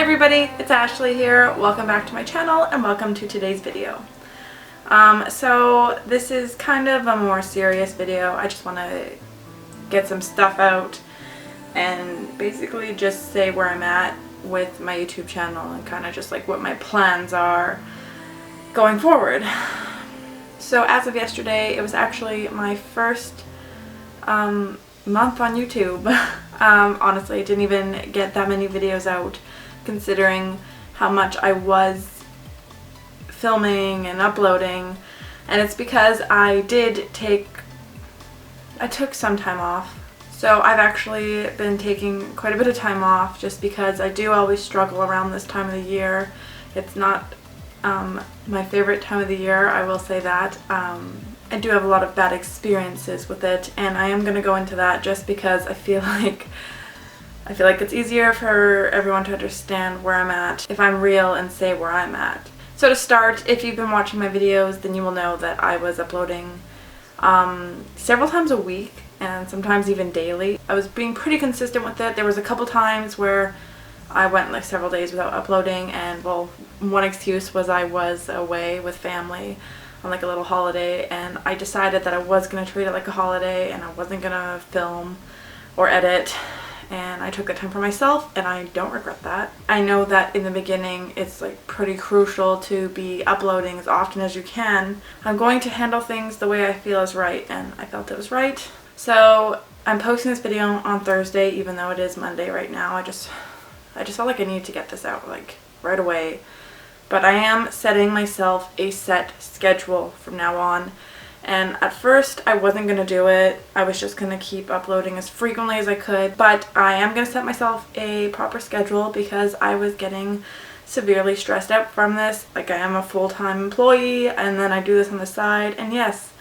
Hi everybody, it's Ashley here. Welcome back to my channel and welcome to today's video. So this is kind of a more serious video. I just want to get some stuff out and basically just say where I'm at with my YouTube channel and kind of just like what my plans are going forward. So as of yesterday, it was actually my first month on YouTube. Honestly, I didn't even get that many videos out considering how much I was filming and uploading, and it's because I took some time off. So I've actually been taking quite a bit of time off just because I do always struggle around this time of the year. It's not my favorite time of the year, I will say that. I do have a lot of bad experiences with it, and I am going to go into that just because I feel like it's easier for everyone to understand where I'm at if I'm real and say where I'm at. So to start, if you've been watching my videos, then you will know that I was uploading several times a week and sometimes even daily. I was being pretty consistent with it. There was a couple times where I went like several days without uploading, and well, one excuse was I was away with family on like a little holiday, and I decided that I was going to treat it like a holiday and I wasn't going to film or edit, and I took the time for myself and I don't regret that. I know that in the beginning it's like pretty crucial to be uploading as often as you can. I'm going to handle things the way I feel is right, and I felt it was right. So I'm posting this video on Thursday even though it is Monday right now. I just felt like I needed to get this out like right away. But I am setting myself a set schedule from now on. And at first I wasn't going to do it. I was just going to keep uploading as frequently as I could. But I am going to set myself a proper schedule because I was getting severely stressed out from this. Like, I am a full-time employee and then I do this on the side. And yes,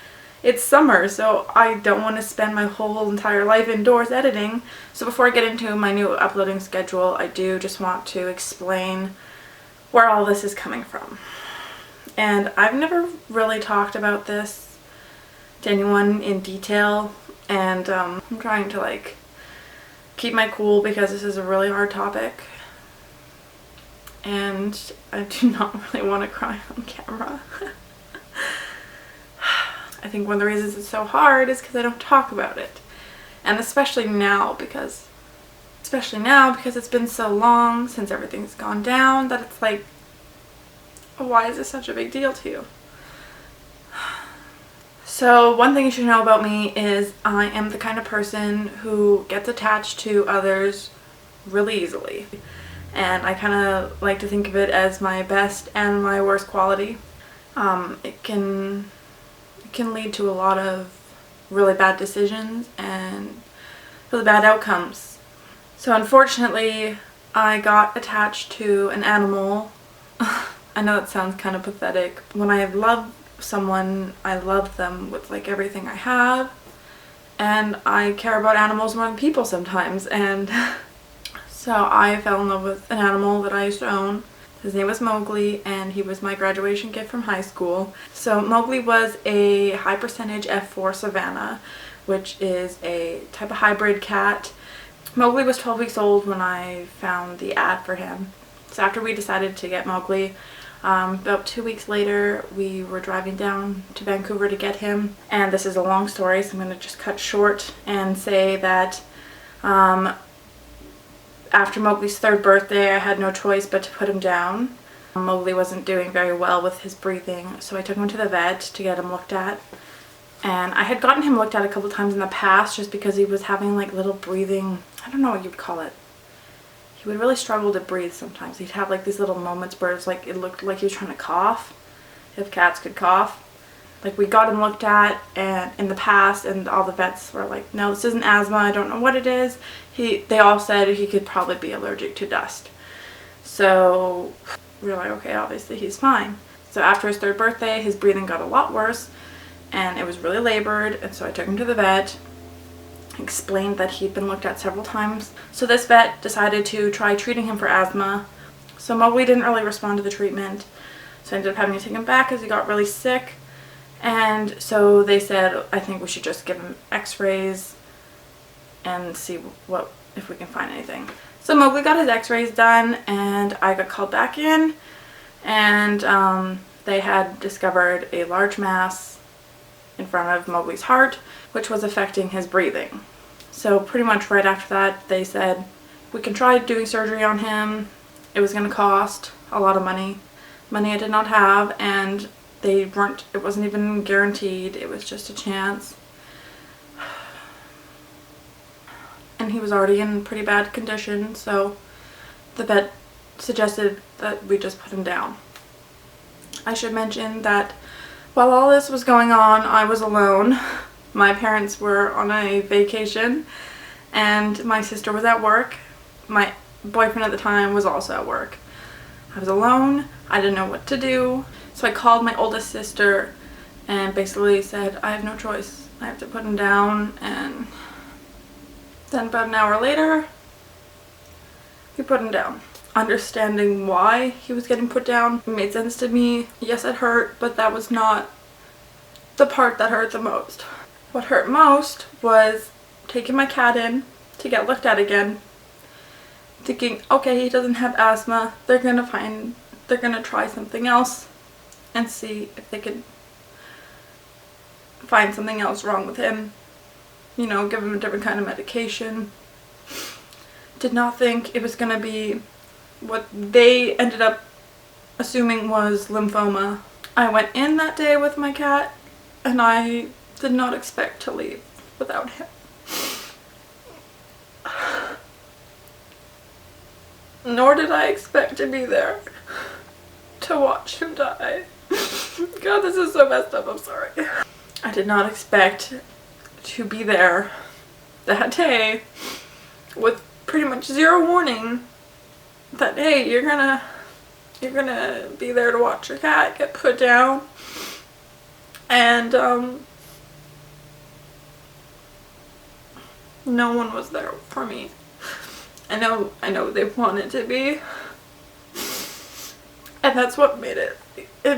it's summer, so I don't want to spend my whole entire life indoors editing. So before I get into my new uploading schedule, I do just want to explain where all this is coming from. And I've never really talked about this to anyone in detail, and I'm trying to like keep my cool because this is a really hard topic and I do not really want to cry on camera. I think one of the reasons it's so hard is because I don't talk about it, and especially now because it's been so long since everything's gone down that it's like, why is this such a big deal to you? So one thing you should know about me is I am the kind of person who gets attached to others really easily, and I kind of like to think of it as my best and my worst quality. It can lead to a lot of really bad decisions and really bad outcomes. So unfortunately, I got attached to an animal. I know that sounds kind of pathetic. When I love someone, I love them with like everything I have, and I care about animals more than people sometimes, and so I fell in love with an animal that I used to own. His name was Mowgli, and he was my graduation gift from high school. So Mowgli was a high percentage F4 Savannah, which is a type of hybrid cat. Mowgli was 12 weeks old when I found the ad for him. So after we decided to get Mowgli, about 2 weeks later we were driving down to Vancouver to get him. And this is a long story, so I'm going to just cut short and say that after Mowgli's 3rd birthday, I had no choice but to put him down. Mowgli wasn't doing very well with his breathing, so I took him to the vet to get him looked at. And I had gotten him looked at a couple times in the past just because he was having like little breathing, I don't know what you'd call it. He would really struggle to breathe sometimes. He'd have like these little moments where it's like it looked like he was trying to cough, if cats could cough. Like, we got him looked at and in the past, and all the vets were like, no, this isn't asthma, I don't know what it is. They all said he could probably be allergic to dust. So we were like, okay, obviously he's fine. So after his 3rd birthday, his breathing got a lot worse and it was really labored, and so I took him to the vet, explained that he'd been looked at several times. So this vet decided to try treating him for asthma. So Mowgli didn't really respond to the treatment, so I ended up having to take him back as he got really sick. And so they said, I think we should just give him x-rays and see if we can find anything. So Mowgli got his x-rays done and I got called back in, and they had discovered a large mass in front of Mowgli's heart, which was affecting his breathing. So pretty much right after that they said, we can try doing surgery on him. It was going to cost a lot of money I did not have, and it wasn't even guaranteed, it was just a chance. And he was already in pretty bad condition, so the vet suggested that we just put him down. I should mention that while all this was going on, I was alone. My parents were on a vacation and my sister was at work. My boyfriend at the time was also at work. I was alone. I didn't know what to do. So I called my oldest sister and basically said, I have no choice. I have to put him down. And then about an hour later, we put him down. Understanding why he was getting put down made sense to me. Yes, it hurt, but that was not the part that hurt the most. What hurt most was taking my cat in to get looked at again, thinking, okay, he doesn't have asthma, they're gonna try something else and see if they can find something else wrong with him, you know, give him a different kind of medication. Did not think it was gonna be what they ended up assuming was lymphoma. I went in that day with my cat and I did not expect to leave without him. Nor did I expect to be there to watch him die. God, this is so messed up, I'm sorry. I did not expect to be there that day with pretty much zero warning that, hey, you're gonna be there to watch your cat get put down. And no one was there for me. I know they wanted to be, and that's what made it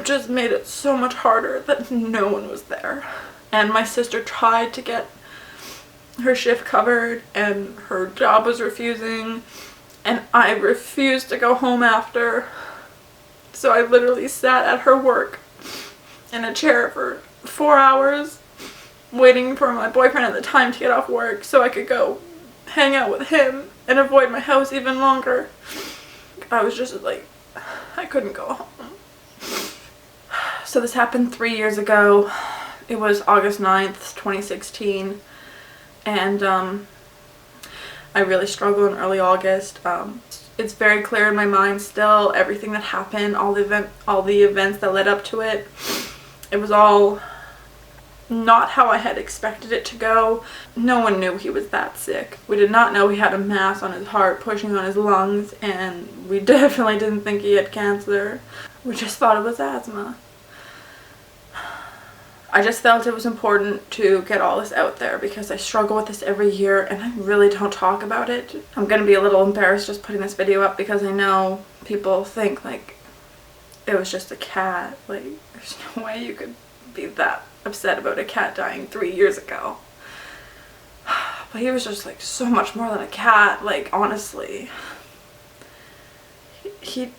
just made it so much harder that no one was there. And my sister tried to get her shift covered and her job was refusing, and I refused to go home after. So I literally sat at her work in a chair for 4 hours waiting for my boyfriend at the time to get off work so I could go hang out with him and avoid my house even longer. I was just like, I couldn't go home. So this happened 3 years ago. It was August 9th, 2016, and I really struggled in early August. It's very clear in my mind still, everything that happened, all the events that led up to it. It was all not how I had expected it to go. No one knew he was that sick. We did not know he had a mass on his heart pushing on his lungs, and we definitely didn't think he had cancer. We just thought it was asthma. I just felt it was important to get all this out there because I struggle with this every year and I really don't talk about it. I'm gonna be a little embarrassed just putting this video up because I know people think like it was just a cat. Like, there's no way you could be that upset about a cat dying 3 years ago. But he was just like so much more than a cat. Like, honestly, he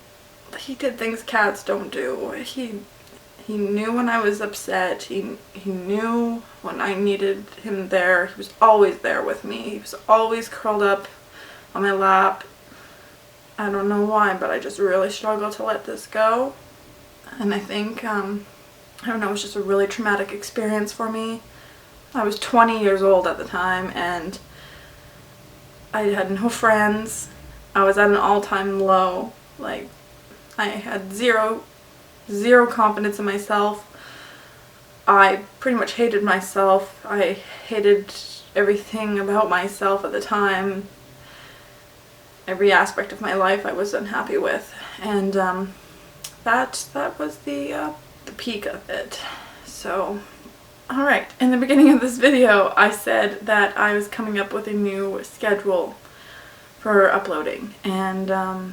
did things cats don't do. He knew when I was upset. He knew when I needed him there. He was always there with me. He was always curled up on my lap. I don't know why, but I just really struggled to let this go. And I think, I don't know, it was just a really traumatic experience for me. I was 20 years old at the time and I had no friends. I was at an all-time low. Like, I had zero confidence in myself. I pretty much hated myself. I hated everything about myself at the time. Every aspect of my life I was unhappy with, and that was the peak of it. So, alright, in the beginning of this video I said that I was coming up with a new schedule for uploading, and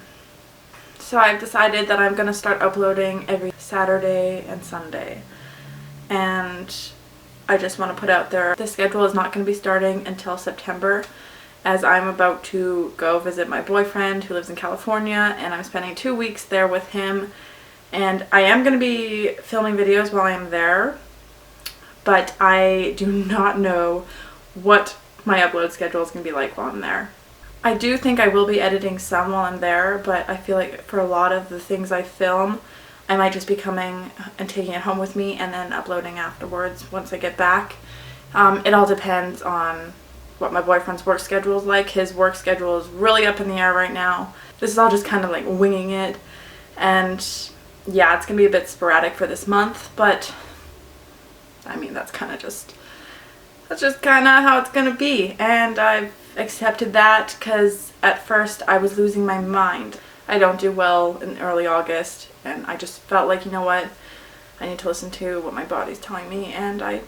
so I've decided that I'm going to start uploading every Saturday and Sunday. And I just want to put out there, the schedule is not going to be starting until September. as I'm about to go visit my boyfriend who lives in California, and I'm spending 2 weeks there with him. And I am going to be filming videos while I'm there, but I do not know what my upload schedule is going to be like while I'm there. I do think I will be editing some while I'm there, but I feel like for a lot of the things I film, I might just be coming and taking it home with me and then uploading afterwards once I get back. It all depends on what my boyfriend's work schedule is like. His work schedule is really up in the air right now. This is all just kind of like winging it, and yeah, it's gonna be a bit sporadic for this month, but I mean, that's just kind of how it's gonna be, and I've accepted that because at first I was losing my mind. I don't do well in early August, and I just felt like, you know what, I need to listen to what my body's telling me, and I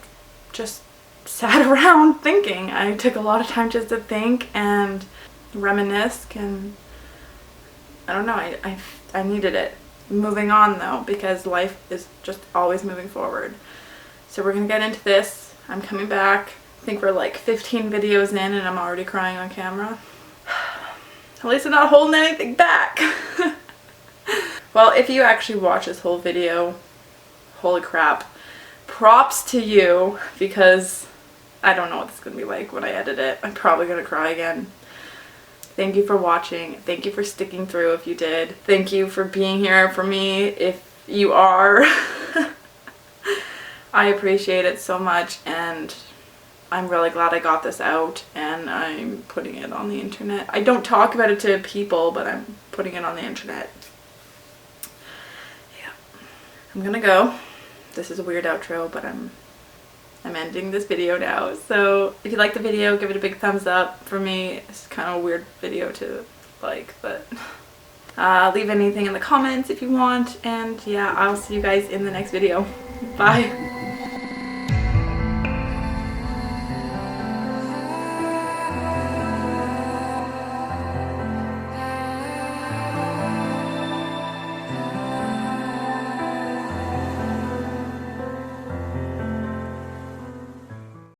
just sat around thinking. I took a lot of time just to think and reminisce, and I don't know, I needed it. Moving on though, because life is just always moving forward. So we're gonna get into this. I'm coming back. I think we're like 15 videos in and I'm already crying on camera. At least I'm not holding anything back. Well, if you actually watch this whole video, holy crap, props to you, because I don't know what this is going to be like when I edit it. I'm probably going to cry again. Thank you for watching. Thank you for sticking through if you did. Thank you for being here for me if you are. I appreciate it so much, and I'm really glad I got this out and I'm putting it on the internet. I don't talk about it to people, but I'm putting it on the internet. Yeah. I'm gonna go. This is a weird outro, but I'm ending this video now. So if you like the video, give it a big thumbs up. For me, it's kind of a weird video to like, but leave anything in the comments if you want. And yeah, I'll see you guys in the next video. Bye.